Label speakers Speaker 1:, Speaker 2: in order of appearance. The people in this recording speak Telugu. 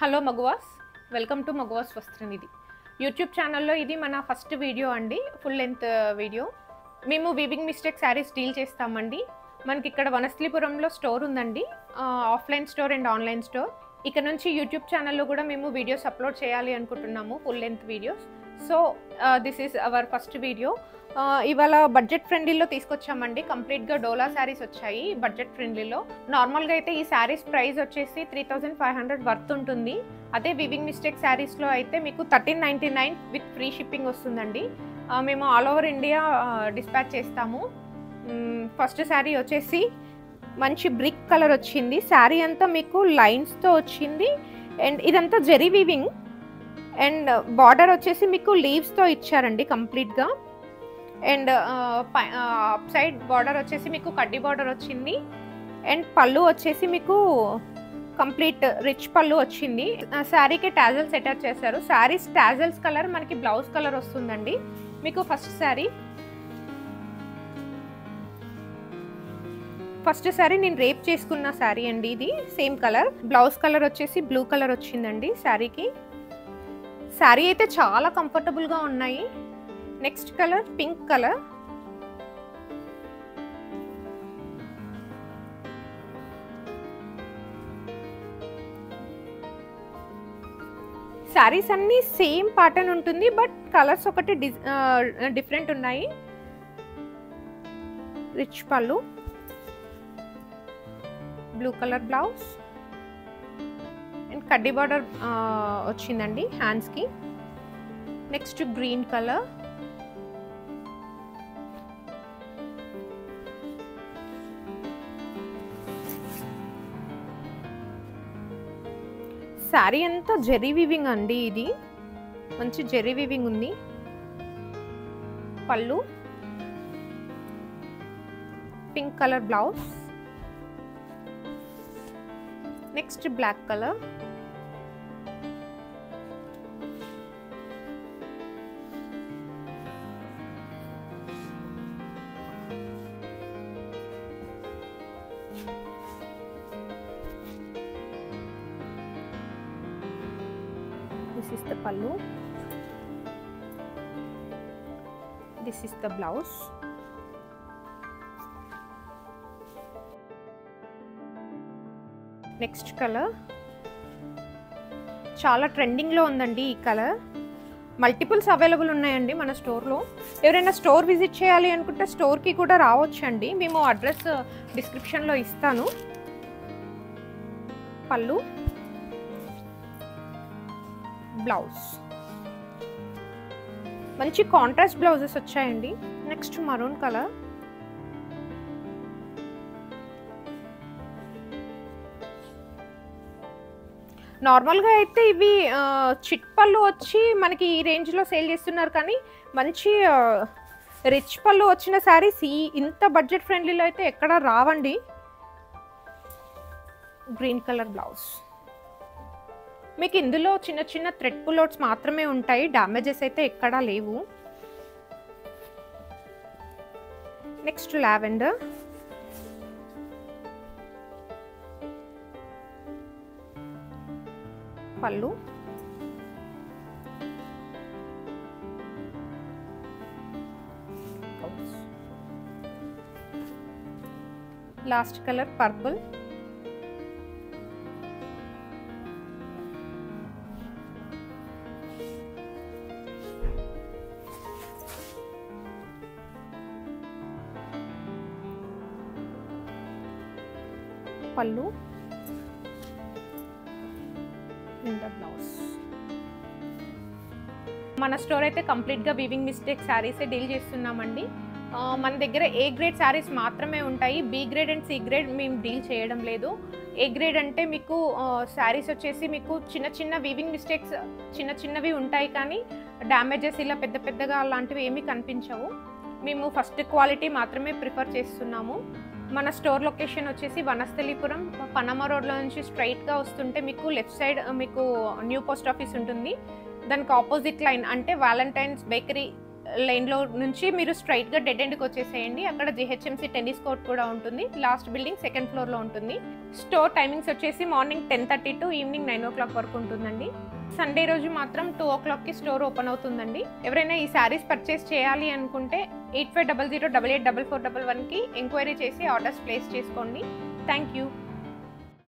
Speaker 1: Hello Maguvas, welcome to Maguvas Vastranidhi YouTube ఛానల్లో ఇది మన ఫస్ట్ వీడియో అండి. Full length video. మేము వీవింగ్ మిస్టేక్ శారీస్ డీల్ చేస్తామండి. మనకి ఇక్కడ వనస్థలిపురంలో స్టోర్ ఉందండి, offline store and online store. ఇక్కడ నుంచి యూట్యూబ్ ఛానల్లో కూడా మేము వీడియోస్ అప్లోడ్ చేయాలి అనుకుంటున్నాము, full length videos. So this is our first video. ఇవాళ బడ్జెట్ ఫ్రెండ్లీలో తీసుకొచ్చామండి. కంప్లీట్గా డోలా శారీస్ వచ్చాయి బడ్జెట్ ఫ్రెండ్లీలో. నార్మల్గా అయితే ఈ శారీస్ ప్రైస్ వచ్చేసి 3500 వర్త్ ఉంటుంది. అదే వివింగ్ మిస్టేక్ శారీస్లో అయితే మీకు 1399 విత్ ఫ్రీ షిప్పింగ్ వస్తుందండి. మేము ఆల్ ఓవర్ ఇండియా డిస్పాచ్ చేస్తాము. ఫస్ట్ శారీ వచ్చేసి మంచి బ్రిక్ కలర్ వచ్చింది. శారీ అంతా మీకు లైన్స్తో వచ్చింది అండ్ ఇదంతా జెరీ వీవింగ్ అండ్ బార్డర్ వచ్చేసి మీకు లీవ్స్తో ఇచ్చారండి కంప్లీట్గా. అండ్ అప్ సైడ్ బార్డర్ వచ్చేసి మీకు కడ్డీ బార్డర్ వచ్చింది అండ్ పళ్ళు వచ్చేసి మీకు కంప్లీట్ రిచ్ పళ్ళు వచ్చింది. శారీకి టాజల్స్ అటాచ్ చేశారు. శారీస్ టాజల్స్ కలర్ మనకి బ్లౌజ్ కలర్ వస్తుందండి. మీకు ఫస్ట్ శారీ నేను రేప్ చేసుకున్న శారీ అండి. ఇది సేమ్ కలర్. బ్లౌజ్ కలర్ వచ్చేసి బ్లూ కలర్ వచ్చిందండి శారీకి. శారీ అయితే చాలా కంఫర్టబుల్గా ఉన్నాయి. Next colour pink colour. Saris అన్నీ సేమ్ ప్యాటర్న్ ఉంటుంది, బట్ కలర్స్ ఒకటి డిఫరెంట్ ఉన్నాయి. రిచ్ పళ్ళు, బ్లూ కలర్ బ్లౌజ్ అండ్ కడ్డీ బార్డర్ వచ్చిందండి హ్యాండ్స్కి. నెక్స్ట్ గ్రీన్ కలర్, శారీ అంతా జెరీ వీవింగ్ అండి. ఇది మంచి జెరీ వీవింగ్ ఉంది. Pallu, pink colour blouse. Next black colour. This is the pallu. This is the blouse. Next colour చాలా ట్రెండింగ్లో ఉందండి ఈ కలర్. మల్టిపుల్స్ అవైలబుల్ ఉన్నాయండి మన స్టోర్లో. ఎవరైనా స్టోర్ విజిట్ చేయాలి అనుకుంటే స్టోర్కి కూడా రావచ్చండి. మేము అడ్రస్ డిస్క్రిప్షన్లో ఇస్తాను. పళ్ళు, బ్లౌజ్ మంచి కాంట్రాస్ట్ బ్లౌజెస్ వచ్చాయండి. Next maroon colour. నార్మల్గా అయితే ఇవి చిట్ పళ్ళు వచ్చి మనకి ఈ రేంజ్లో సేల్ చేస్తున్నారు, కానీ మంచి రిచ్ పళ్ళు వచ్చిన శారీస్ ఇంత బడ్జెట్ ఫ్రెండ్లీలో అయితే ఎక్కడ రావండి. Green colour blouse. మీకు ఇందులో చిన్న చిన్న థ్రెడ్ పుల్అవుట్స్ మాత్రమే ఉంటాయి, డ్యామేజెస్ అయితే ఎక్కడా లేవు. Next lavender. పళ్ళు, లాస్ట్ కలర్ పర్పుల్. పళ్ళు అండ్ బ్లౌజ్. మన స్టోర్ అయితే కంప్లీట్గా వీవింగ్ మిస్టేక్ శారీసే డీల్ చేస్తున్నామండి. మన దగ్గర ఏ గ్రేడ్ శారీస్ మాత్రమే ఉంటాయి. B grade and C grade మేము డీల్ చేయడం లేదు. ఏ గ్రేడ్ అంటే మీకు శారీస్ వచ్చేసి మీకు చిన్న చిన్న వీవింగ్ మిస్టేక్స్ చిన్న చిన్నవి ఉంటాయి, కానీ డ్యామేజెస్ ఇలా పెద్ద పెద్దగా అలాంటివి ఏమీ కనిపించవు. మేము ఫస్ట్ క్వాలిటీ మాత్రమే ప్రిఫర్ చేస్తున్నాము. మన స్టోర్ లొకేషన్ వచ్చేసి వనస్థలిపురం, పనమ రోడ్లో నుంచి స్ట్రైట్గా వస్తుంటే మీకు లెఫ్ట్ సైడ్ మీకు న్యూ పోస్ట్ ఆఫీస్ ఉంటుంది. దానికి ఆపోజిట్ లైన్ అంటే వ్యాలంటైన్స్ బేకరీ లైన్లో నుంచి మీరు స్ట్రైట్గా డెడ్ ఎండ్కి వచ్చేసేయండి. అక్కడ జిహెచ్ఎంసీ టెన్నిస్ కోర్ట్ కూడా ఉంటుంది. లాస్ట్ బిల్డింగ్ సెకండ్ ఫ్లోర్లో ఉంటుంది. స్టోర్ టైమింగ్స్ వచ్చేసి మార్నింగ్ 10:30 టు ఈవినింగ్ 9 o'clock వరకు ఉంటుందండి. సండే రోజు మాత్రం 2 o'clockకి స్టోర్ ఓపెన్ అవుతుందండి. ఎవరైనా ఈ శారీస్ పర్చేస్ చేయాలి అనుకుంటే 8500884411కి ఎంక్వైరీ చేసి ఆర్డర్స్ ప్లేస్ చేసుకోండి. Thank you.